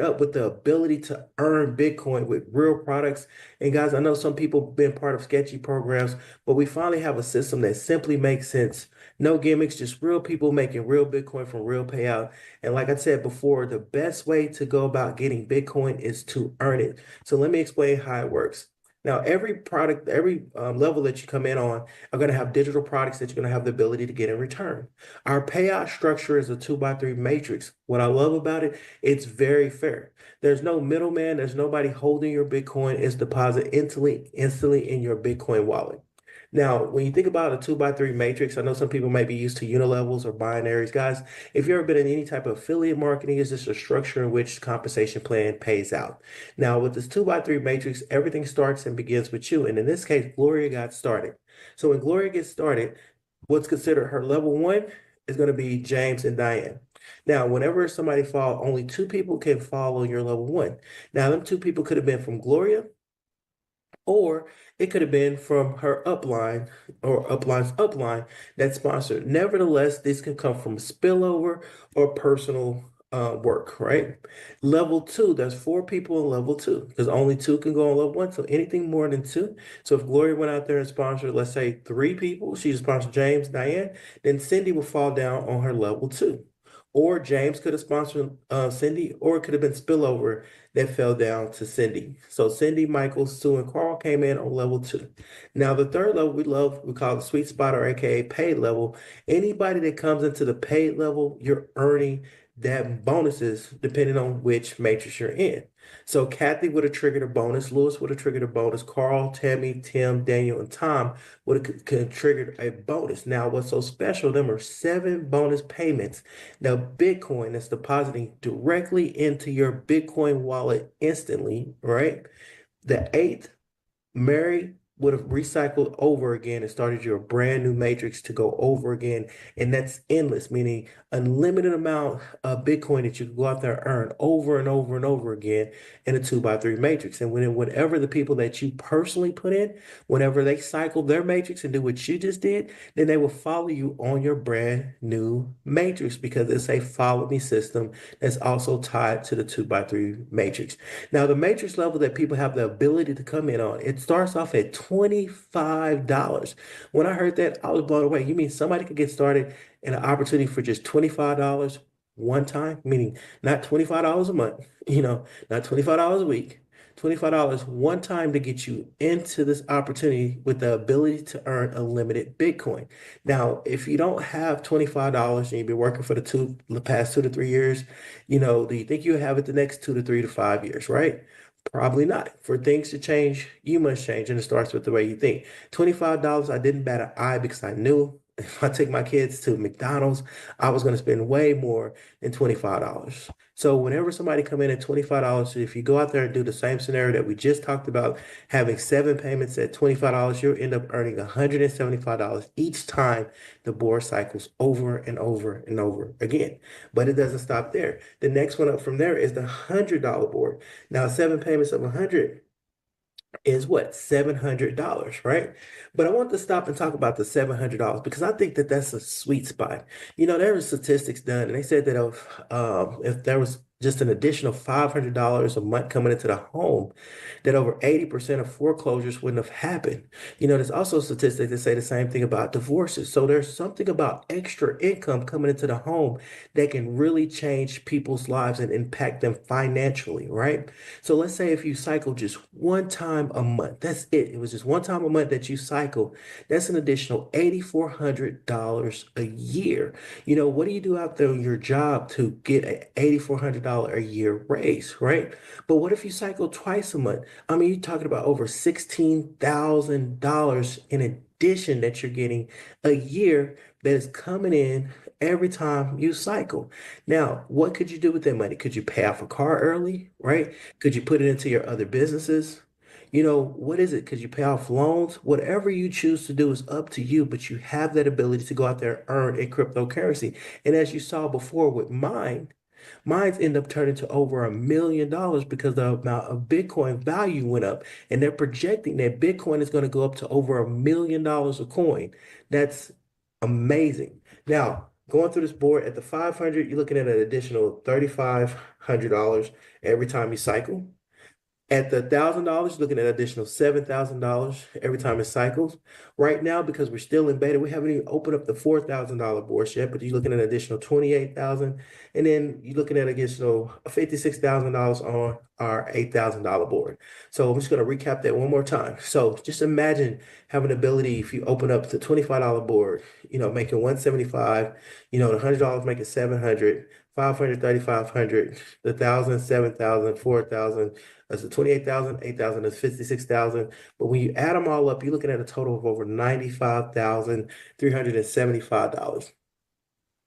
up with the ability to earn Bitcoin with real products. And guys, I know some people have been part of sketchy programs, but we finally have a system that simply makes sense. No gimmicks, just real people making real Bitcoin from real payout. And like I said before, the best way to go about getting Bitcoin is to earn it. So let me explain how it works. Now, every product, every level that you come in on are going to have digital products that you're going to have the ability to get in return. Our payout structure is a 2 by 3 matrix. What I love about it, it's very fair. There's no middleman. There's nobody holding your Bitcoin. It's deposited instantly in your Bitcoin wallet. Now, when you think about a 2 by 3 matrix, I know some people might be used to unilevels or binaries. Guys, if you've ever been in any type of affiliate marketing, it's just a structure in which compensation plan pays out. Now, with this 2 by 3 matrix, everything starts and begins with you. And in this case, Gloria got started. So when Gloria gets started, what's considered her level one is going to be James and Diane. Now, whenever somebody fall, only two people can fall on your level one. Now, them two people could have been from Gloria, or it could have been from her upline or upline's upline that sponsored. Nevertheless, this can come from spillover or personal work, right? Level two, there's four people in level two because only two can go on level one. So anything more than two. So if Gloria went out there and sponsored, let's say three people, she sponsored James, Diane, then Cindy will fall down on her level two. Or James could have sponsored Cindy, or it could have been spillover that fell down to Cindy. So Cindy, Michael, Sue, and Carl came in on level two. Now the third level we call the sweet spot or AKA paid level. Anybody that comes into the paid level, you're earning that bonuses depending on which matrix you're in. So Kathy would have triggered a bonus, Lewis would have triggered a bonus, Carl, Tammy, Tim, Daniel, and Tom would have triggered a bonus. Now, what's so special, them are 7 bonus payments. Now, Bitcoin is depositing directly into your Bitcoin wallet instantly, right? The eighth, Mary would have recycled over again and started your brand new matrix to go over again. And that's endless, meaning unlimited amount of Bitcoin that you can go out there and earn over and over and over again in a 2 by 3 matrix. And whenever the people that you personally put in, whenever they cycle their matrix and do what you just did, then they will follow you on your brand new matrix because it's a follow me system that's also tied to the 2 by 3 matrix. Now, the matrix level that people have the ability to come in on, it starts off at $25. When I heard that, I was blown away. You mean somebody could get started in an opportunity for just $25 one time, meaning not $25 a month, not $25 a week, $25 one time to get you into this opportunity with the ability to earn unlimited Bitcoin. Now, if you don't have $25 and you've been working for the past 2 to 3 years, do you think you'll have it the next 2 to 3 to 5 years, right? Probably not. For things to change, you must change, and it starts with the way you think. $25, I didn't bat an eye because I knew if I take my kids to McDonald's, I was going to spend way more than $25. So whenever somebody come in at $25, if you go out there and do the same scenario that we just talked about, having 7 payments at $25, you'll end up earning $175 each time the board cycles over and over and over again. But it doesn't stop there. The next one up from there is the $100 board. Now, 7 payments of 100 is what? $700, right? But I want to stop and talk about the $700 because I think that that's a sweet spot. There were statistics done, and they said that if there was just an additional $500 a month coming into the home, that over 80% of foreclosures wouldn't have happened. There's also statistics that say the same thing about divorces. So there's something about extra income coming into the home that can really change people's lives and impact them financially, right? So let's say if you cycle just one time a month, that's it. It was just one time a month that you cycle. That's an additional $8,400 a year. What do you do out there on your job to get an $8,400 a year raise, right? But what if you cycle twice a month? I mean, you're talking about over $16,000 in addition that you're getting a year that is coming in every time you cycle. Now, what could you do with that money? Could you pay off a car early, right? Could you put it into your other businesses? What is it? Could you pay off loans? Whatever you choose to do is up to you, but you have that ability to go out there and earn in cryptocurrency. And as you saw before with mine's end up turning to over $1 million because the amount of Bitcoin value went up. And they're projecting that Bitcoin is going to go up to over $1 million a coin. That's amazing. Now, Going through this board at the 500, you're looking at an additional $3,500 every time you cycle. At the $1,000, looking at an additional $7,000 every time it cycles. Right now, because we're still in beta, we haven't even opened up the $4,000 boards yet, but you're looking at an additional 28,000, and then you're looking at additional $56,000 on our $8,000 board. So I'm just going to recap that one more time. So just imagine having the ability, if you open up the $25 board, making 175, the $100 making 700, 500, 3,500, the 1,000, 7,000, 4,000. That's the 28,000, 8,000, that's 56,000. But when you add them all up, you're looking at a total of over $95,375.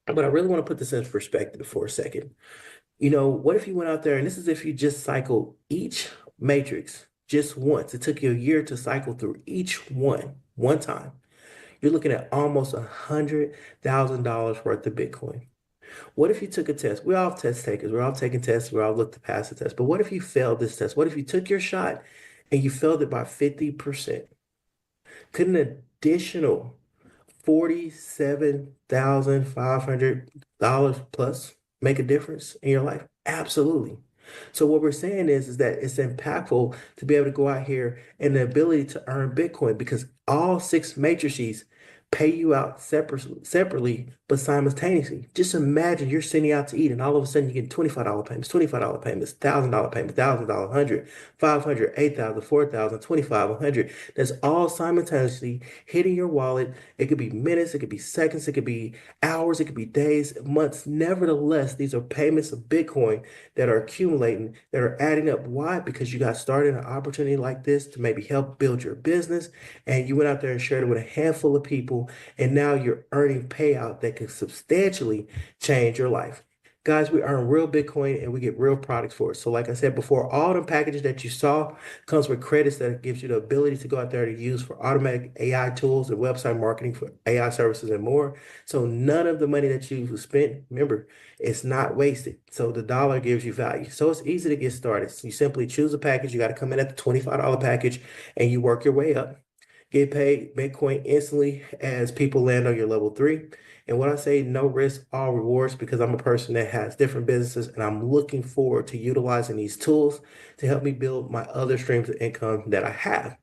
But I really want to put this in perspective for a second. What if you went out there, and this is if you just cycled each matrix just once. It took you a year to cycle through each one time. You're looking at almost $100,000 worth of Bitcoin. What if you took a test? We're all test takers. We're all taking tests. We're all looking to pass the test. But what if you failed this test? What if you took your shot and you failed it by 50%? Could an additional $47,500 plus make a difference in your life? Absolutely. So what we're saying is that it's impactful to be able to go out here and the ability to earn Bitcoin because all six matrices pay you out separately, but simultaneously. Just imagine you're sitting out to eat and all of a sudden you get $25 payments, $25 payments, $1,000 payments, $1,000, 100, 500, 8,000, 4,000, 25, 100. That's all simultaneously hitting your wallet. It could be minutes, it could be seconds, it could be hours, it could be days, months. Nevertheless, these are payments of Bitcoin that are accumulating, that are adding up. Why? Because you got started an opportunity like this to maybe help build your business and you went out there and shared it with a handful of people and now you're earning payout that can substantially change your life. Guys, we earn real Bitcoin and we get real products for it. So like I said before, all the packages that you saw comes with credits that gives you the ability to go out there to use for automatic AI tools and website marketing for AI services and more. So none of the money that you spent, remember, it's not wasted. So the dollar gives you value. So it's easy to get started. So you simply choose a package. You got to come in at the $25 package and you work your way up. Get paid Bitcoin instantly as people land on your level 3. And when I say no risk, all rewards, because I'm a person that has different businesses and I'm looking forward to utilizing these tools to help me build my other streams of income that I have.